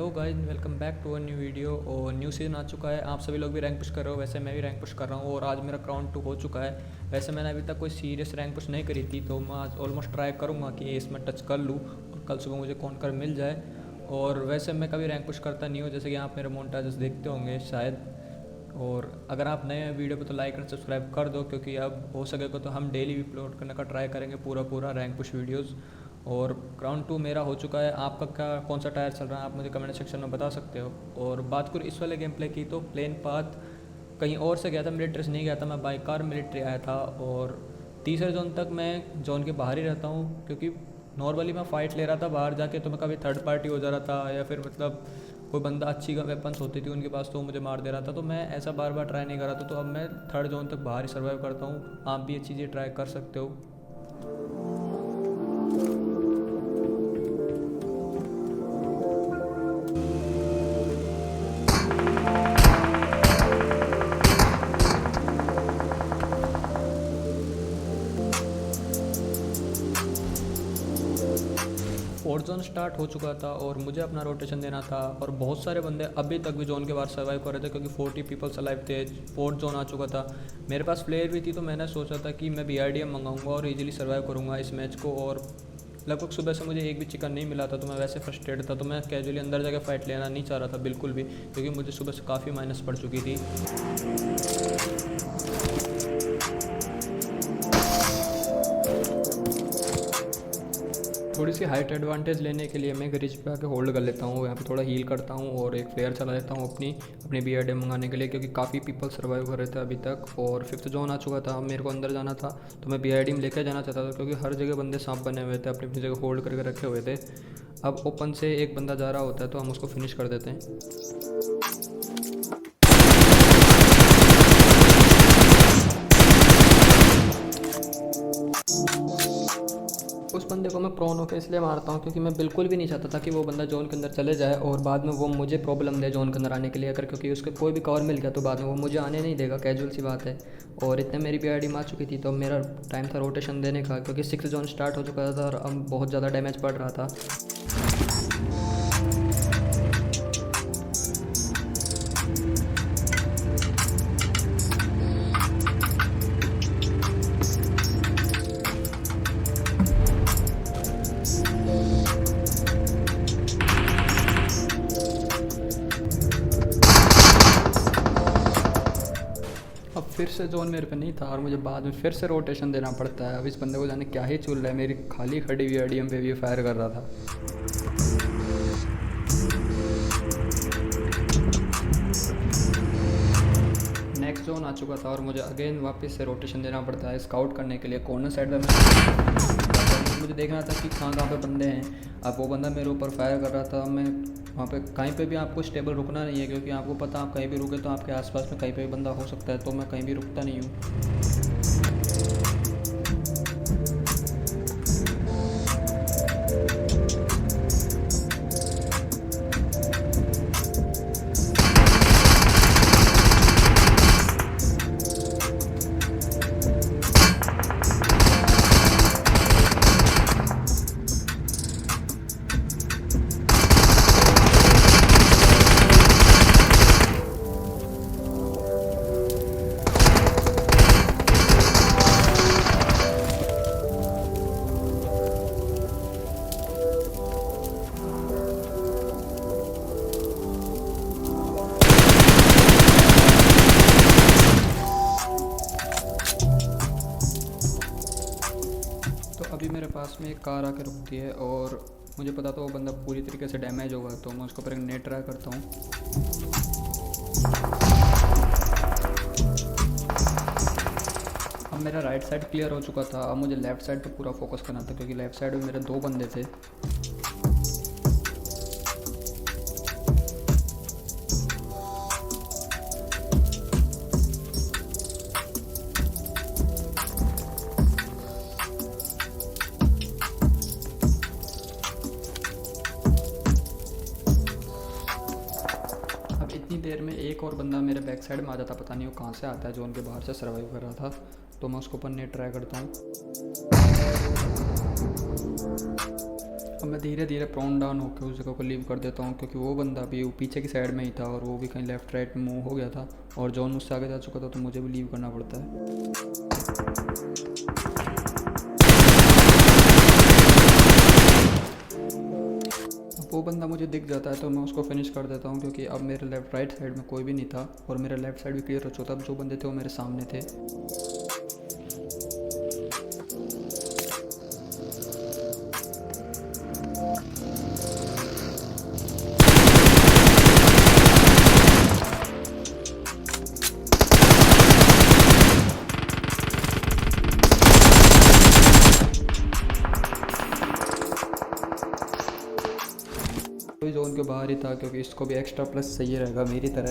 Hello guys, welcome back to a new video. और new season आ चुका है, आप सभी लोग भी रैंक पुश कर रहे हो, वैसे मैं भी रैंक पुश कर रहा हूँ और आज मेरा क्राउन 2 हो चुका है। वैसे मैंने अभी तक कोई सीरियस रैंक पुश नहीं करी थी, तो मैं आज ऑलमोस्ट ट्राई करूँगा कि इसमें टच कर लूँ और कल सुबह मुझे कौन कर मिल जाए। और वैसे मैं कभी रैंक पुश करता नहीं हूँ, जैसे कि आप मेरे मोन्टाजेस देखते होंगे शायद। और अगर आप नए हैं वीडियो पे तो लाइक एंड सब्सक्राइब कर दो, क्योंकि अब हो सकेगा तो हम डेली अपलोड करने का ट्राई करेंगे पूरा रैंक पुश वीडियोस। और क्राउन 2 मेरा हो चुका है, आपका क्या कौन सा टायर चल रहा है आप मुझे कमेंट सेक्शन में बता सकते हो। और बात करूँ इस वाले गेम प्ले की, तो प्लेन पाथ कहीं और से गया था, मिलिट्री से नहीं गया था, मैं बाई कार मिलिट्री आया था। और तीसरे जोन तक मैं जोन के बाहर ही रहता हूँ, क्योंकि नॉर्मली मैं फ़ाइट ले रहा था बाहर जाके, तो मैं कभी थर्ड पार्टी हो जा रहा था या फिर मतलब कोई बंदा अच्छी का वेपन्स होती थी उनके पास तो मुझे मार दे रहा था। तो मैं ऐसा बार बार ट्राई नहीं कर रहा था, तो अब मैं थर्ड जोन तक बाहर ही सर्वाइव करता हूँ। आप भी ये चीज़ें ट्राई कर सकते हो। फोर्थ जोन स्टार्ट हो चुका था और मुझे अपना रोटेशन देना था, और बहुत सारे बंदे अभी तक भी जोन के बाहर सर्वाइव कर रहे थे, क्योंकि 40 पीपल्स अलाइव थे। फोर्थ जोन आ चुका था, मेरे पास फ्लेयर भी थी, तो मैंने सोचा था कि मैं BRDM मंगाऊंगा और इजीली सर्वाइव करूंगा इस मैच को। और लगभग सुबह से मुझे एक भी चिकन नहीं मिला था, तो मैं वैसे फ्रस्ट्रेटेड था, तो मैं कैजुअली अंदर जाकर फाइट लेना नहीं चाह रहा था बिल्कुल भी, क्योंकि मुझे सुबह से काफ़ी माइनस पड़ चुकी थी। थोड़ी सी हाइट एडवांटेज लेने के लिए मैं ग्रिज पे आके होल्ड कर लेता हूँ, यहाँ पे थोड़ा हील करता हूँ और एक फ्लेयर चला लेता हूँ अपनी BRDM मंगाने के लिए, क्योंकि काफ़ी पीपल सर्वाइव कर रहे थे अभी तक। और फिफ्थ जोन आ चुका था, अब मेरे को अंदर जाना था, तो मैं BRDM लेकर जाना चाहता था, क्योंकि हर जगह बंदे सांप बने हुए थे, अपनी जगह होल्ड करके रखे हुए थे। अब ओपन से एक बंदा जा रहा होता है तो हम उसको फिनिश कर देते हैं। उस बंदे को मैं प्रोन होकर इसलिए मारता हूँ, क्योंकि मैं बिल्कुल भी नहीं चाहता था कि वो बंदा जोन के अंदर चले जाए और बाद में वो मुझे प्रॉब्लम दे जोन के अंदर आने के लिए, अगर क्योंकि उसके कोई भी कवर मिल गया तो बाद में वो मुझे आने नहीं देगा, कैजुअल सी बात है। और इतने मेरी BRDM आ चुकी थी, तो मेरा टाइम था रोटेशन देने का, क्योंकि 6th जोन स्टार्ट हो चुका था और अब बहुत ज़्यादा डैमेज पड़ रहा था। अब फिर से जोन मेरे पे नहीं था और मुझे बाद में फिर से रोटेशन देना पड़ता है। अब इस बंदे को जाने क्या ही चल रहा है, मेरी खाली खड़ी BRDM पे भी फायर कर रहा था। नेक्स्ट जोन आ चुका था और मुझे अगेन वापस से रोटेशन देना पड़ता है स्काउट करने के लिए। कॉर्नर साइड में मुझे देखना था कि कहाँ पे बंदे हैं। अब वो बंदा मेरे ऊपर फायर कर रहा था, मैं वहाँ पे कहीं पे भी आपको स्टेबल रुकना नहीं है, क्योंकि आपको पता आप कहीं भी रुके तो आपके आसपास में कहीं पे भी बंदा हो सकता है, तो मैं कहीं भी रुकता नहीं हूँ। तो अभी मेरे पास में एक कार आके रुकती है और मुझे पता था वो बंदा पूरी तरीके से डैमेज होगा, तो मैं उसको पर एक नेट ट्राई करता हूँ। अब मेरा राइट साइड क्लियर हो चुका था, अब मुझे लेफ़्ट साइड पे पूरा फोकस करना था, क्योंकि लेफ़्ट साइड में मेरे 2 बंदे थे। इतनी देर में एक और बंदा मेरे बैक साइड में आ जाता, पता नहीं वो कहाँ से आता है, जोन के बाहर से सर्वाइव कर रहा था, तो मैं उसको ऊपर नेट ट्राई करता हूँ। अब मैं धीरे धीरे प्रोन डाउन होकर उस जगह को लीव कर देता हूँ, क्योंकि वो बंदा भी पीछे की साइड में ही था और वो भी कहीं लेफ़्ट राइट मूव हो गया था और जॉन मुझसे आगे जा चुका था, तो मुझे भी लीव करना पड़ता है। वो बंदा मुझे दिख जाता है तो मैं उसको फिनिश कर देता हूँ, क्योंकि अब मेरे लेफ़्ट राइट साइड में कोई भी नहीं था और मेरा लेफ़्ट साइड भी क्लियर हो चुका था। अब जो बंदे थे वो मेरे सामने थे। कोई जोन के बाहर ही था, क्योंकि इसको भी एक्स्ट्रा प्लस सही रहेगा मेरी तरह।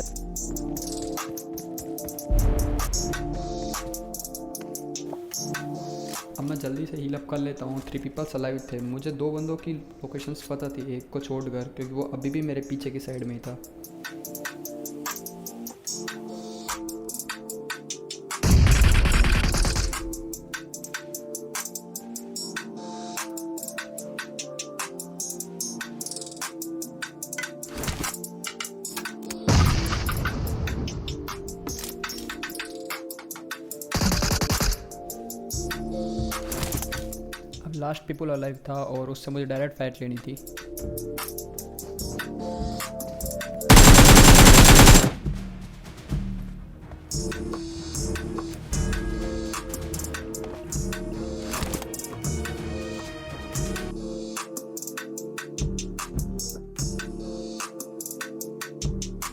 अब मैं जल्दी से हील अप कर लेता हूँ। 3 पीपल्स अलाइव थे। मुझे 2 बंदों की लोकेशंस पता थी, एक को छोड़कर, क्योंकि वो अभी भी मेरे पीछे की साइड में ही था। अब लास्ट पीपल अलाइव था और उससे मुझे डायरेक्ट फाइट लेनी थी।